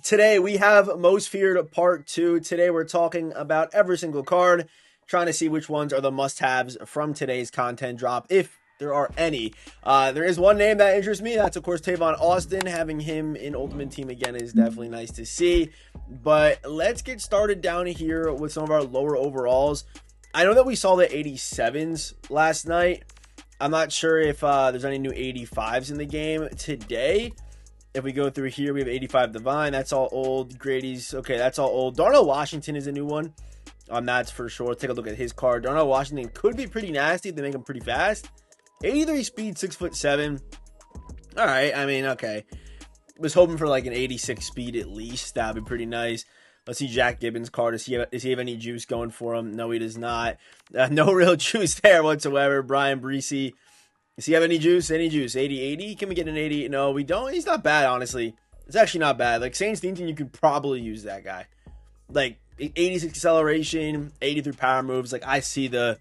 Today we have Most Feared Part 2. Today we're talking about every single card, trying to see which ones are the must-haves from today's content drop, if there are any. There is one name that interests me. That's, of course, Tavon Austin. Having him in Ultimate Team again is definitely nice to see. But let's get started down here with some of our lower overalls. I know that we saw the 87s last night. I'm not sure if there's any new 85s in the game today. If we go through here, we have 85 Divine. That's all old. Grady's, okay, that's all old. Darnell Washington is a new one. That's for sure. Let's take a look at his card. Darnell Washington could be pretty nasty if they make him pretty fast. 83 speed, 6'7". All right, I mean, okay. Was hoping for like an 86 speed at least. That would be pretty nice. Let's see Jack Gibbons' card. Does he have any juice going for him? No, he does not. No real juice there whatsoever. Brian Breesy. Does he have any juice? Any juice? 80? Can we get an 80? No, we don't. He's not bad, honestly. It's actually not bad. Like, Saints thinking you could probably use that guy. Like, 86 acceleration, 83 power moves. Like, I see the...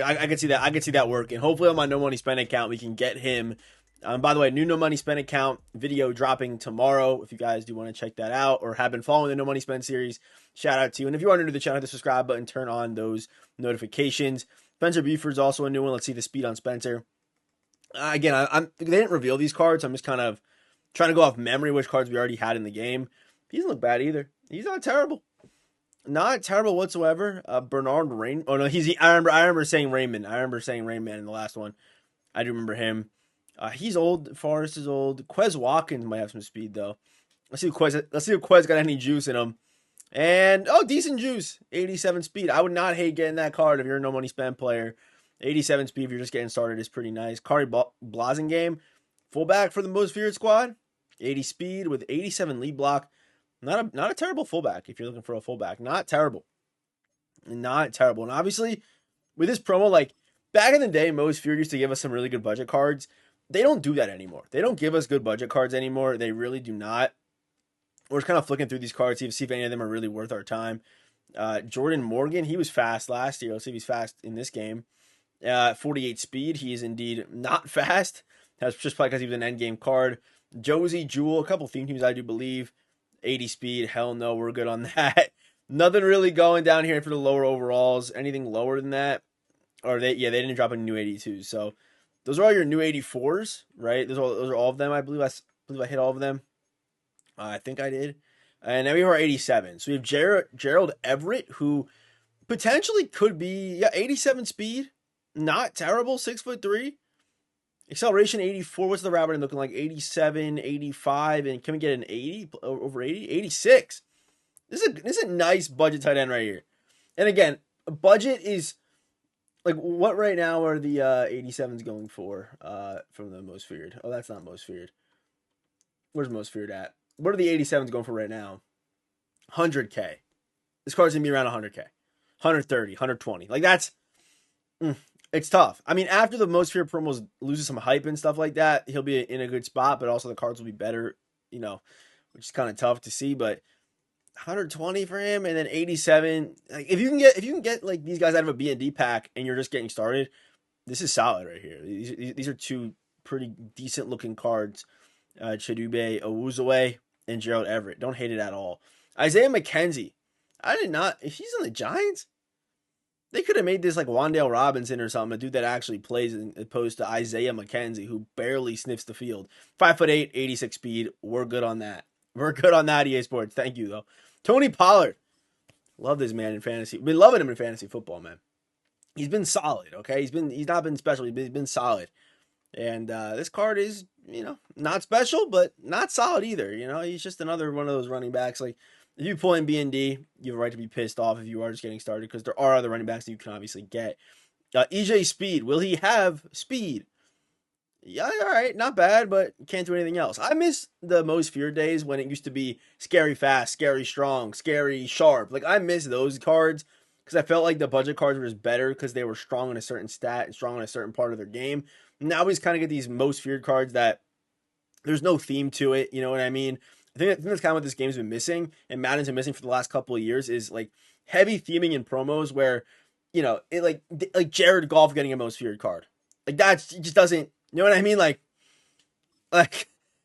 I can see that. I can see that working. Hopefully on my no money spend account, we can get him. By the way, new no money spend account video dropping tomorrow. If you guys do want to check that out or have been following the no money spend series, shout out to you. And if you are new to the channel, hit the subscribe button, turn on those notifications. Spencer Buford's also a new one. Let's see the speed on Spencer. Again, they didn't reveal these cards. I'm just kind of trying to go off memory which cards we already had in the game. He doesn't look bad either. He's not terrible. Not terrible whatsoever. Bernard Rain. Oh no, I remember saying Raymond. I remember saying Rainman in the last one. I do remember him. He's old. Forrest is old. Quez Watkins might have some speed though. Let's see if Quez got any juice in him. And decent juice. 87 speed. I would not hate getting that card if you're a no money spend player. 87 speed if you're just getting started is pretty nice. Kari Blasingame, fullback for the Most Feared squad. 80 speed with 87 lead block. Not a terrible fullback if you're looking for a fullback. Not terrible. Not terrible. And obviously, with this promo, like, back in the day, Most Feared used to give us some really good budget cards. They don't do that anymore. They don't give us good budget cards anymore. They really do not. We're just kind of flicking through these cards, see if any of them are really worth our time. Jordan Morgan, he was fast last year. Let's see if he's fast in this game. 48 speed. He is indeed not fast. That's just probably because he was an endgame card. Josie Jewel, a couple theme teams, I do believe. 80 speed. Hell no, we're good on that. Nothing really going down here for the lower overalls. Anything lower than that? Or they didn't drop any new 82s. So those are all your new 84s, right? Those are all of them. I believe I hit all of them. I think I did. And then we have our 87. So we have Gerald Everett, who potentially could be 87 speed. Not terrible, 6'3". Acceleration 84. What's the Rabbit looking like? 87, 85, and can we get an 80 over 80? 86. This is a nice budget tight end right here. And again, budget is like what right now are the 87s going for from the Most Feared? Oh, that's not Most Feared. Where's Most Feared at? What are the 87s going for right now? 100K. This card's gonna be around 100K. 130, 120. Like that's it's tough. I mean, after the Most Feared promos loses some hype and stuff like that, he'll be in a good spot, but also the cards will be better, which is kind of tough to see. But 120 for him, and then 87. Like if you can get like these guys out of a B&D pack, and you're just getting started, this is solid right here. These are two pretty decent looking cards. Chidube Owuzoe and Gerald Everett. Don't hate it at all. Isaiah McKenzie. I did not. If he's on the Giants. They could have made this like Wan'Dale Robinson or something, a dude that actually plays as opposed to Isaiah McKenzie, who barely sniffs the field. 5'8", 86 speed. We're good on that. We're good on that, EA Sports. Thank you, though. Tony Pollard. Love this man in fantasy. Been loving him in fantasy football, man. He's been solid, okay? He's not been special. He's been solid. And this card is, not special, but not solid either. He's just another one of those running backs. Like, if you pull in B&D, you have a right to be pissed off if you are just getting started because there are other running backs that you can obviously get. EJ Speed. Will he have speed? Yeah, all right. Not bad, but can't do anything else. I miss the Most Feared days when it used to be scary fast, scary strong, scary sharp. Like, I miss those cards because I felt like the budget cards were just better because they were strong in a certain stat and strong in a certain part of their game. Now we just kind of get these Most Feared cards that there's no theme to it. You know what I mean? I think that's kind of what this game's been missing, and Madden's been missing for the last couple of years is like heavy theming in promos where, it like Jared Goff getting a Most Feared card. Like it just doesn't, you know what I mean? Like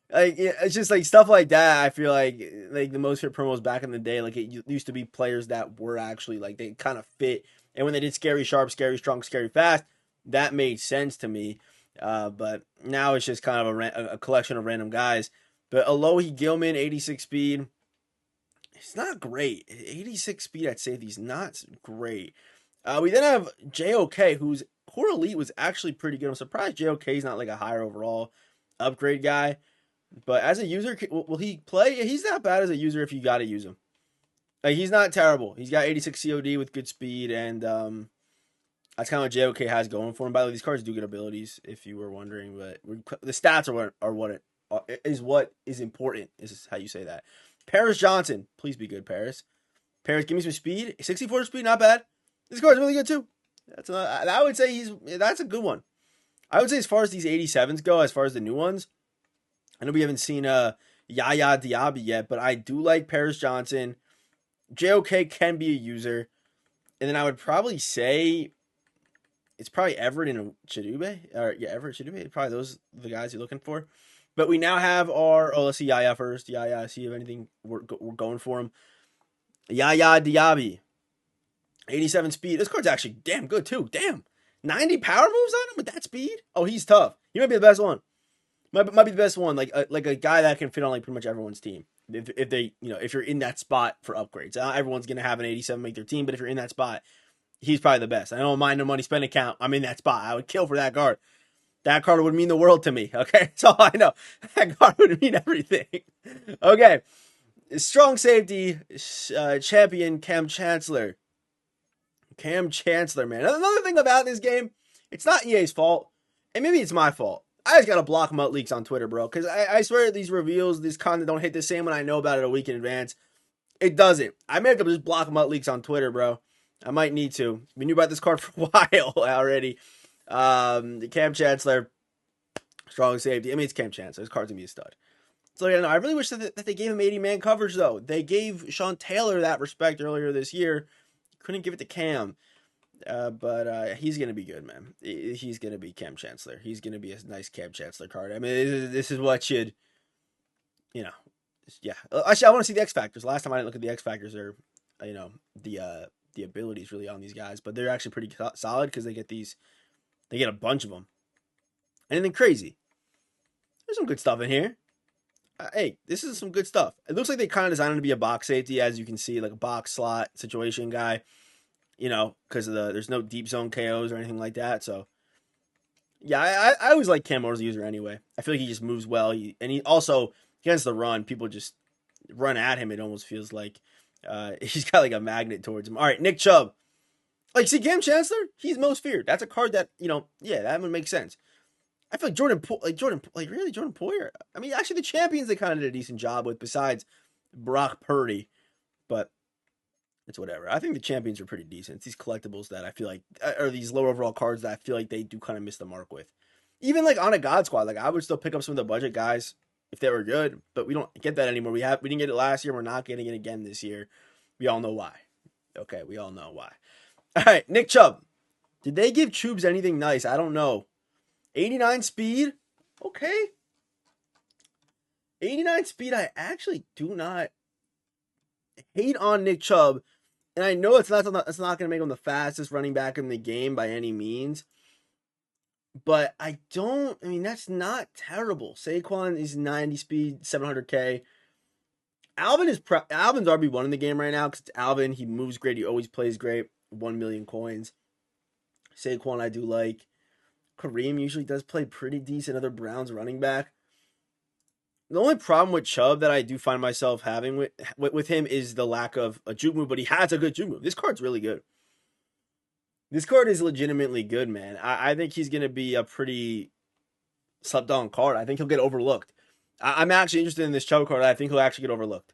Like it's just like stuff like that. I feel like the most hit promos back in the day, like it used to be players that were actually like they kind of fit, and when they did scary sharp, scary strong, scary fast, that made sense to me. But now it's just kind of a collection of random guys. But Alohi Gilman, 86 speed, it's not great. 86 speed at safety is not great. We then have JOK, whose core elite was actually pretty good. I'm surprised JOK is not like a higher overall upgrade guy. But as a user, will he play? He's not bad as a user if you got to use him. Like he's not terrible. He's got 86 COD with good speed, and that's kind of what JOK has going for him. By the way, these cards do get abilities, if you were wondering. But the stats what is important. Is how you say that. Paris Johnson, please be good, Paris. Paris, give me some speed. 64 speed, not bad. This card's really good too. I would say that's a good one. I would say as far as these 87s go, as far as the new ones, I know we haven't seen Yaya Diaby yet, but I do like Paris Johnson. JOK can be a user. And then I would probably say it's probably Everett and Chidube. Everett Chidube. Probably those are the guys you're looking for. But we now have let's see Yaya first. Yaya, see if anything we're going for him. Yaya Diaby. 87 speed. This card's actually damn good too. Damn. 90 power moves on him with that speed? Oh, he's tough. He might be the best one. Might be the best one. Like a guy that can fit on like pretty much everyone's team. If they, if you're in that spot for upgrades. Not everyone's going to have an 87 make their team, but if you're in that spot, he's probably the best. I don't mind no money spend account. I'm in that spot. I would kill for that card. That card would mean the world to me. Okay, that's all I know. That card would mean everything. Okay, strong safety champion Cam Chancellor. Cam Chancellor, man. Another thing about this game, it's not EA's fault, and maybe it's my fault. I just gotta block MUT leaks on Twitter, bro. Because I swear these reveals, this content don't hit the same when I know about it a week in advance. It doesn't. I may have to just block MUT leaks on Twitter, bro. I might need to. We knew about this card for a while already. The Cam Chancellor, strong safety. I mean, it's Cam Chancellor. This card's gonna be a stud. So yeah, no, I really wish that they gave him 80-man coverage though. They gave Sean Taylor that respect earlier this year. Couldn't give it to Cam. But he's going to be good, man. He's going to be Cam Chancellor. He's going to be a nice Cam Chancellor card. I mean, this is what should, yeah. Actually, I want to see the X Factors. Last time I didn't look at the X Factors or, the abilities really on these guys. But they're actually pretty solid because they get a bunch of them. Anything crazy. There's some good stuff in here. Hey, this is some good stuff. It looks like they kind of designed him to be a box safety, as you can see, like a box slot situation guy. Because there's no deep zone KOs or anything like that. So, yeah, I always like Cam as a user anyway. I feel like he just moves well. He also, against the run, people just run at him. It almost feels like he's got like a magnet towards him. All right, Nick Chubb. Like, see, Cam Chancellor, he's most feared. That's a card that, that would make sense. I feel like Jordan Poyer. I mean, actually, the champions they kind of did a decent job with, besides Brock Purdy. But it's whatever. I think the champions are pretty decent. It's these collectibles that I feel like are these low overall cards that I feel like they do kind of miss the mark with. Even like on a God Squad, like I would still pick up some of the budget guys if they were good, but we don't get that anymore. We didn't get it last year. We're not getting it again this year. We all know why. Okay, we all know why. All right, Nick Chubb. Did they give Chubes anything nice? I don't know. 89 speed. Okay. 89 speed. I actually do not hate on Nick Chubb. And I know it's not going to make him the fastest running back in the game by any means. But that's not terrible. Saquon is 90 speed, 700K. Alvin's RB1 in the game right now because it's Alvin. He moves great. He always plays great. 1 million coins. Saquon I do like. Kareem usually does play pretty decent. Other Browns running back. The only problem with Chubb that I do find myself having with him is the lack of a juke move, but he has a good juke move. This card's really good. This card is legitimately good, man. I think he's going to be a pretty slept on card. I think he'll get overlooked. I'm actually interested in this Chubb card. I think he'll actually get overlooked.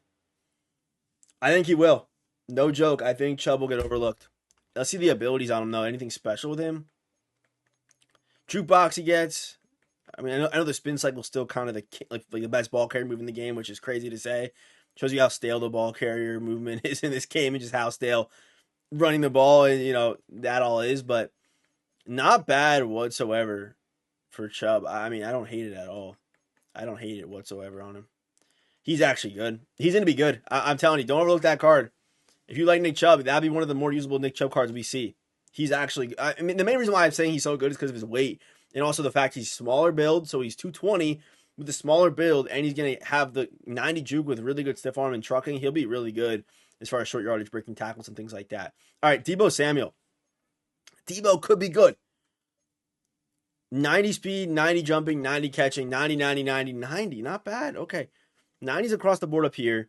I think he will. No joke. I think Chubb will get overlooked. Let's see the abilities on him, though. Anything special with him? Jukebox he gets. I mean, I know the spin cycle is still kind of the best ball carrier move in the game, which is crazy to say. Shows you how stale the ball carrier movement is in this game and just how stale running the ball and, that all is. But not bad whatsoever for Chubb. I mean, I don't hate it at all. I don't hate it whatsoever on him. He's actually good. He's going to be good. I'm telling you, don't overlook that card. If you like Nick Chubb, that'd be one of the more usable Nick Chubb cards we see. He's actually, I mean, the main reason why I'm saying he's so good is because of his weight and also the fact he's smaller build. So he's 220 with the smaller build, and he's going to have the 90 juke with really good stiff arm and trucking. He'll be really good as far as short yardage, breaking tackles, and things like that. All right, Deebo Samuel. Deebo could be good. 90 speed, 90 jumping, 90 catching, 90, 90, 90, 90. Not bad. Okay. 90s across the board up here.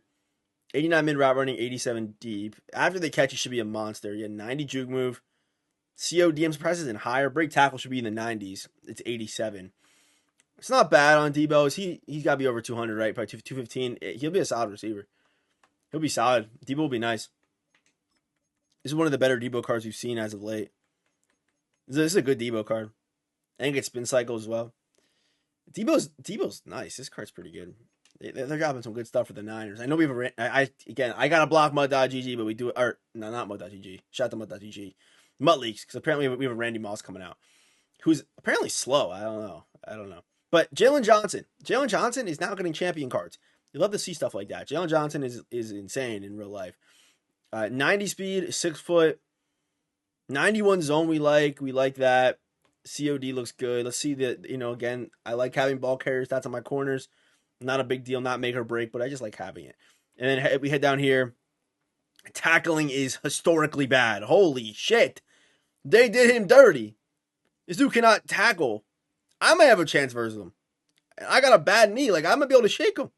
89 mid route running, 87 deep. After the catch, he should be a monster. Yeah, 90 juke move. COD, I'm surprised isn't higher. Break tackle should be in the 90s. It's 87. It's not bad on Deebo. He's got to be over 200, right? Probably 215. He'll be a solid receiver. He'll be solid. Deebo will be nice. This is one of the better Deebo cards we've seen as of late. This is a good Deebo card. I think it's spin cycle as well. Deebo's nice. This card's pretty good. They're dropping some good stuff for the Niners. I know we have I got to block Mud.gg, but we do, or no, not Mud.gg. Shout out to Mud.gg. Mutt Leaks, because apparently we have a Randy Moss coming out, who's apparently slow. I don't know. But Jalen Johnson is now getting champion cards. You love to see stuff like that. Jalen Johnson is insane in real life. 90 speed, 6 foot, 91 zone we like that. COD looks good. Let's see again, I like having ball carriers. That's on my corners. Not a big deal, not make or break, but I just like having it. And then we head down here. Tackling is historically bad. Holy shit. They did him dirty. This dude cannot tackle. I might have a chance versus him. I got a bad knee. Like, I'm going to be able to shake him.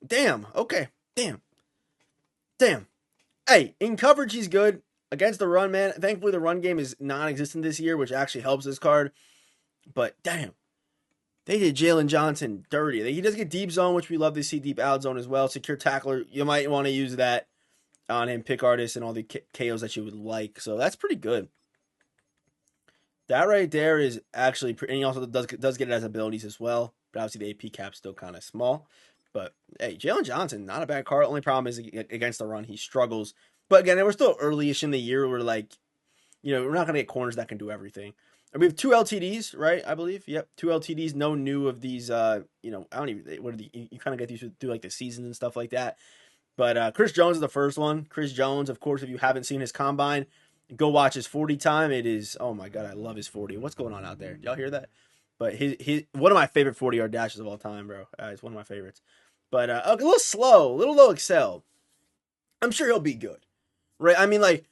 Damn. Okay. Damn. Hey, in coverage, he's good. Against the run, man. Thankfully, the run game is non-existent this year, which actually helps this card. But, damn. They did Jalen Johnson dirty. He does get deep zone, which we love to see, deep out zone as well. Secure tackler, you might want to use that on him. Pick artist and all the KOs that you would like. So that's pretty good. That right there is actually pretty, and he also does get it as abilities as well. But obviously the AP cap's still kind of small. But, hey, Jalen Johnson, not a bad card. Only problem is against the run, he struggles. But, again, we're still early-ish in the year. We're like, we're not going to get corners that can do everything. We have 2 LTDs, right? I believe. Yep, 2 LTDs. No new of these. I don't even. What are you kind of get these through like the season and stuff like that. But Chris Jones is the first one. Chris Jones, of course, if you haven't seen his combine, go watch his 40 time. It is, oh my god, I love his 40. What's going on out there? Y'all hear that? But his one of my favorite 40-yard dashes of all time, bro. It's one of my favorites. But a little slow, a little low excel. I'm sure he'll be good, right? I mean, like.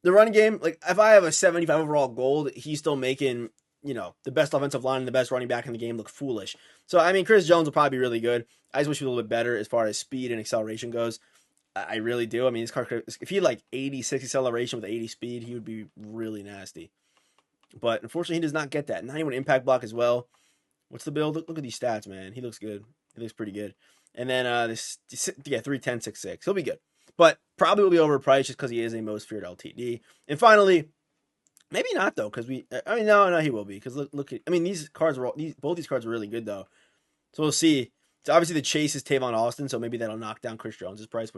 The running game, like, if I have a 75 overall gold, he's still making, the best offensive line and the best running back in the game look foolish. So, I mean, Chris Jones will probably be really good. I just wish he was a little bit better as far as speed and acceleration goes. I really do. I mean, this car, if he had like 86 acceleration with 80 speed, he would be really nasty. But unfortunately, he does not get that. 91 impact block as well. What's the build? Look at these stats, man. He looks good. He looks pretty good. And then 310, 6'6". He'll be good. But probably will be overpriced just because he is a most feared LTD. And finally, maybe not though, because no, he will be. Because look at, these cards both these cards are really good though. So we'll see. So obviously the chase is Tavon Austin, so maybe that'll knock down Chris Jones' price,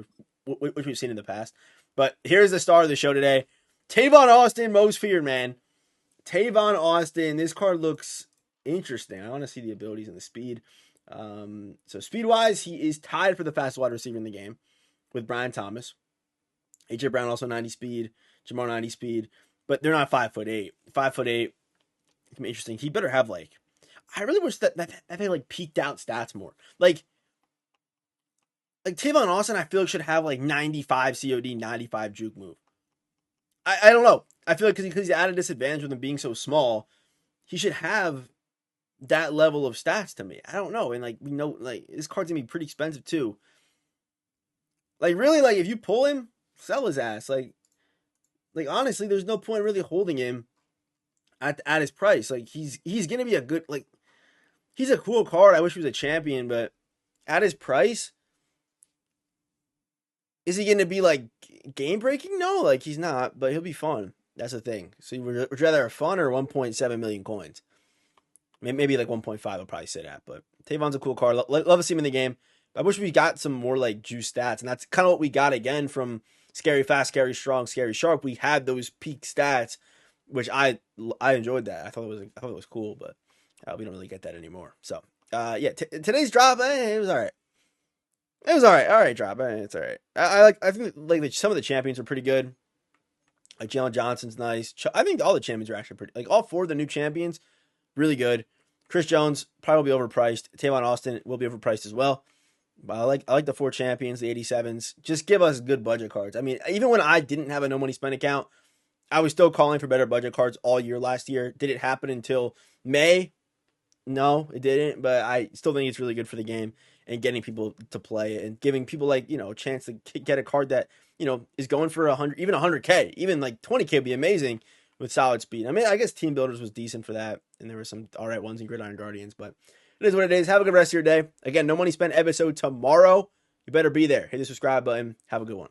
which we've seen in the past. But here's the star of the show today, Tavon Austin, most feared man. Tavon Austin, this card looks interesting. I want to see the abilities and the speed. So speed wise, he is tied for the fastest wide receiver in the game with Brian Thomas. A.J. Brown also 90 speed. Jamar 90 speed. But they're not 5'8". 5'8". It can be interesting. He better have I really wish that they peaked out stats more. Like Tavon Austin, I feel like should have 95 COD, 95 juke move. I don't know. I feel like because he's at a disadvantage with him being so small, he should have that level of stats to me. I don't know. And we know this card's gonna be pretty expensive too. Really, if you pull him, sell his ass. Honestly, there's no point really holding him at his price. He's gonna be a good he's a cool card. I wish he was a champion, but at his price, is he gonna be game breaking? No, he's not. But he'll be fun. That's the thing. So would rather have fun or 1.7 million coins? Maybe 1.5 I'll probably sit at. But Tavon's a cool card. Love to see him in the game. I wish we got some more juice stats, and that's kind of what we got again from Scary Fast, Scary Strong, Scary Sharp. We had those peak stats, which I enjoyed that. I thought it was cool, but We don't really get that anymore. So, yeah, today's drop, it was all right. It was all right. All right, drop. It's all right. I think like some of the champions are pretty good. Like Jalen Johnson's nice. I think all the champions are actually pretty. Like all four of the new champions, really good. Chris Jones probably will be overpriced. Tavon Austin will be overpriced as well. But I like the four champions, the 87s. Just give us good budget cards. I mean, even when I didn't have a no money spend account, I was still calling for better budget cards all year last year. Did it happen until May? No, it didn't. But I still think it's really good for the game and getting people to play it and giving people like a chance to get a card that is going for 100, even 100K, even like 20K would be amazing with solid speed. I mean, I guess Team Builders was decent for that, and there were some all right ones in Gridiron Guardians, but it is what it is. Have a good rest of your day. Again, No Money Spent episode tomorrow. You better be there. Hit the subscribe button. Have a good one.